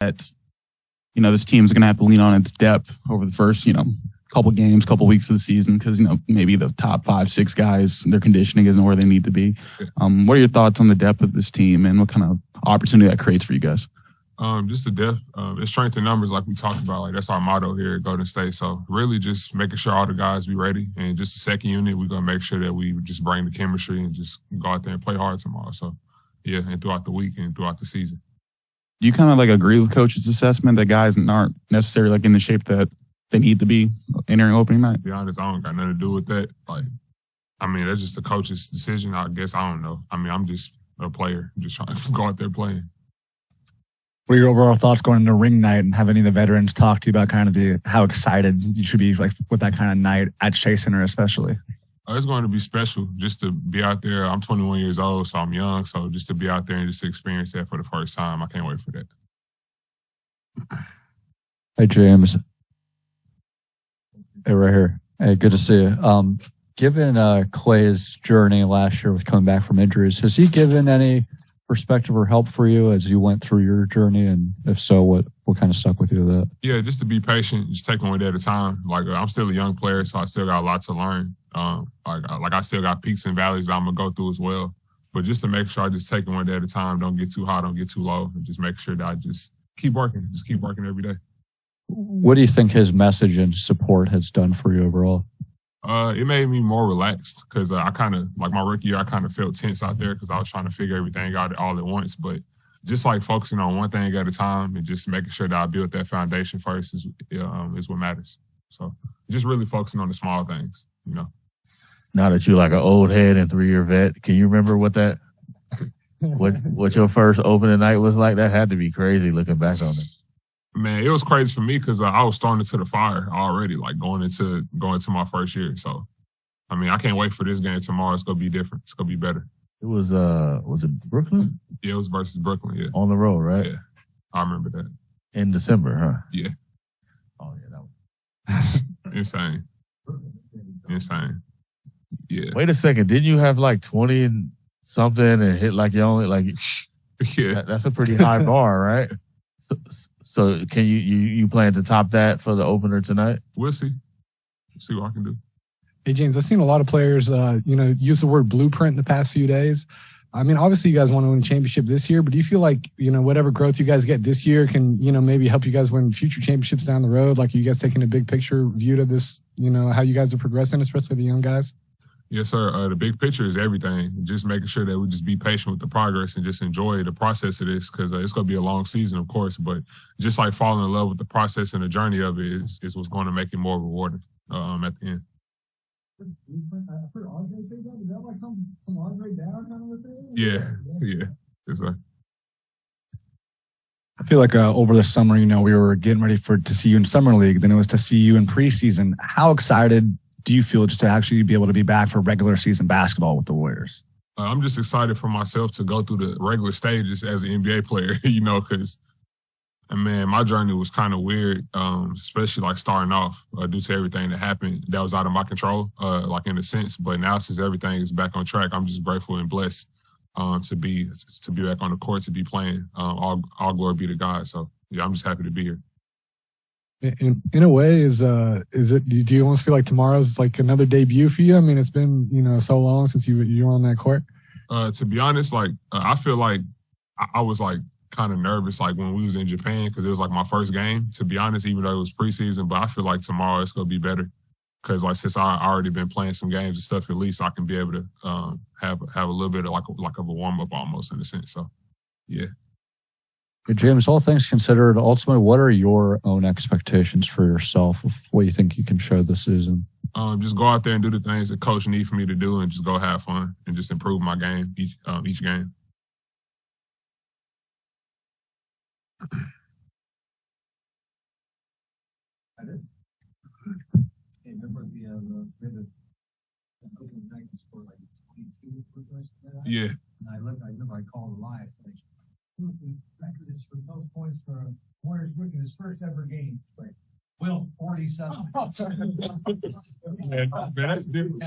that, this team's going to have to lean on its depth over the first, couple games, couple weeks of the season because, maybe the top 5, 6 guys, their conditioning isn't where they need to be. What are your thoughts on the depth of this team and what kind of opportunity that creates for you guys? Just the depth. It's strength in numbers like we talked about. Like that's our motto here at Golden State. So really just making sure all the guys be ready. And just the second unit, we're going to make sure that we just bring the chemistry and just go out there and play hard tomorrow. So, yeah, and throughout the week and throughout the season. Do you kind of agree with Coach's assessment that guys aren't necessarily in the shape that they need to be entering opening night? To be honest, I don't got nothing to do with that. That's just the coach's decision. I guess I don't know. I'm just a player, just trying to go out there playing. What are your overall thoughts going into ring night, and have any of the veterans talk to you about kind of how excited you should be with that kind of night at Chase Center especially? It's going to be special just to be out there. I'm 21 years old, so I'm young. So just to be out there and just to experience that for the first time, I can't wait for that. Hey, James. Hey, right here. Hey, good to see you. Given Clay's journey last year with coming back from injuries, has he given any perspective or help for you as you went through your journey? And if so, what kind of stuck with you with that? Yeah, just to be patient, just take one day at a time. I'm still a young player, so I still got a lot to learn. I still got peaks and valleys I'm going to go through as well. But just to make sure I just take it one day at a time, don't get too high, don't get too low, and just make sure that I just keep working every day. What do you think his message and support has done for you overall? It made me more relaxed because I kind of, my rookie year, I kind of felt tense out there because I was trying to figure everything out all at once. But just focusing on one thing at a time and just making sure that I build that foundation first is what matters. So just really focusing on the small things, Now that you're an old head and 3-year vet, can you remember what your first opening night was like? That had to be crazy looking back on it. Man, it was crazy for me because I was thrown into the fire already, going into my first year. So, I can't wait for this game tomorrow. It's going to be different. It's going to be better. It was it Brooklyn? Yeah, it was versus Brooklyn, yeah. On the road, right? Yeah, I remember that. In December, huh? Yeah. Oh, yeah, that was insane. Yeah. Wait a second. Didn't you have 20 and something and hit you only yeah. That's a pretty high bar, right? So can you plan to top that for the opener tonight? We'll see. See what I can do. Hey, James, I've seen a lot of players, use the word blueprint in the past few days. Obviously you guys want to win a championship this year, but do you feel like, whatever growth you guys get this year can, maybe help you guys win future championships down the road? Are you guys taking a big picture view to this, how you guys are progressing, especially the young guys? Yes, sir. The big picture is everything. Just making sure that we just be patient with the progress and just enjoy the process of this because it's going to be a long season, of course. But just falling in love with the process and the journey of it is what's going to make it more rewarding at the end. I've heard Andre say that. Is that come from Andre down kind of a thing? Yeah. Yes, sir. I feel like over the summer, we were getting ready to see you in Summer League. Then it was to see you in preseason. How excited do you feel just to actually be able to be back for regular season basketball with the Warriors? I'm just excited for myself to go through the regular stages as an NBA player, because, my journey was kind of weird, especially starting off due to everything that happened that was out of my control, in a sense. But now since everything is back on track, I'm just grateful and blessed to be back on the court, to be playing. All glory be to God. So, yeah, I'm just happy to be here. In a way, is it? Do you almost feel like tomorrow's another debut for you? It's been so long since you were on that court. To be honest, I feel like I was kind of nervous when we was in Japan because it was my first game. To be honest, even though it was preseason, but I feel like tomorrow it's gonna be better because since I already been playing some games and stuff, at least I can be able to have a little bit of of a warm up almost in a sense. So, yeah. James, all things considered, ultimately, what are your own expectations for yourself of what you think you can show this season? Just go out there and do the things that coach need for me to do and just go have fun and just improve my game each game. Yeah. I called Elias. The record is for most points for Warriors rookie in his first ever game. Will 47. Man, that's different.